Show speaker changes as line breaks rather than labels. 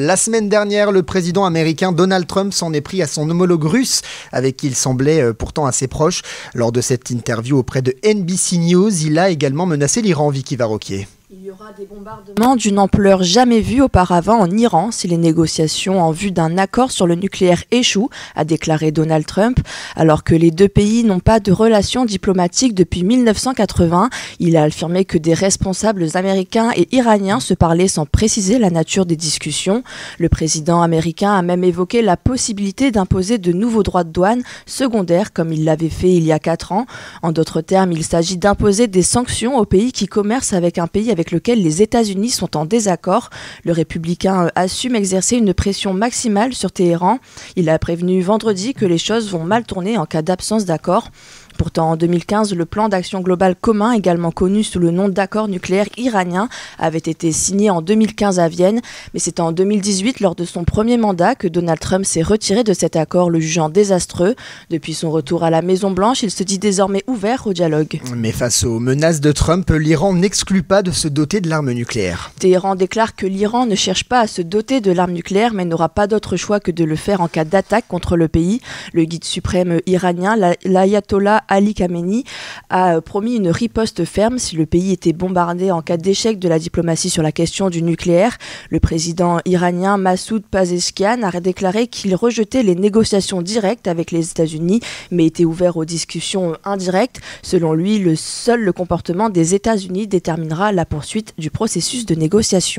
La semaine dernière, le président américain Donald Trump s'en est pris à son homologue russe, avec qui il semblait pourtant assez proche. Lors de cette interview auprès de NBC News, il a également menacé l'Iran, Vicky Varroquier.
Il y aura des bombardements d'une ampleur jamais vue auparavant en Iran si les négociations en vue d'un accord sur le nucléaire échouent, a déclaré Donald Trump. Alors que les deux pays n'ont pas de relations diplomatiques depuis 1980, il a affirmé que des responsables américains et iraniens se parlaient sans préciser la nature des discussions. Le président américain a même évoqué la possibilité d'imposer de nouveaux droits de douane secondaires comme il l'avait fait il y a 4 ans. En d'autres termes, il s'agit d'imposer des sanctions aux pays qui commercent avec un pays avec lequel les États-Unis sont en désaccord. Le républicain assume exercer une pression maximale sur Téhéran. Il a prévenu vendredi que les choses vont mal tourner en cas d'absence d'accord. Pourtant, en 2015, le plan d'action global commun, également connu sous le nom d'accord nucléaire iranien, avait été signé en 2015 à Vienne. Mais c'est en 2018, lors de son premier mandat, que Donald Trump s'est retiré de cet accord, le jugeant désastreux. Depuis son retour à la Maison-Blanche, il se dit désormais ouvert au dialogue.
Mais face aux menaces de Trump, l'Iran n'exclut pas de se doter de l'arme nucléaire.
Téhéran déclare que l'Iran ne cherche pas à se doter de l'arme nucléaire, mais n'aura pas d'autre choix que de le faire en cas d'attaque contre le pays. Le guide suprême iranien, l'ayatollah Ali Khamenei, a promis une riposte ferme si le pays était bombardé en cas d'échec de la diplomatie sur la question du nucléaire. Le président iranien Massoud Pezeshkian a déclaré qu'il rejetait les négociations directes avec les États-Unis, mais était ouvert aux discussions indirectes. Selon lui, le comportement des États-Unis déterminera la poursuite du processus de négociation.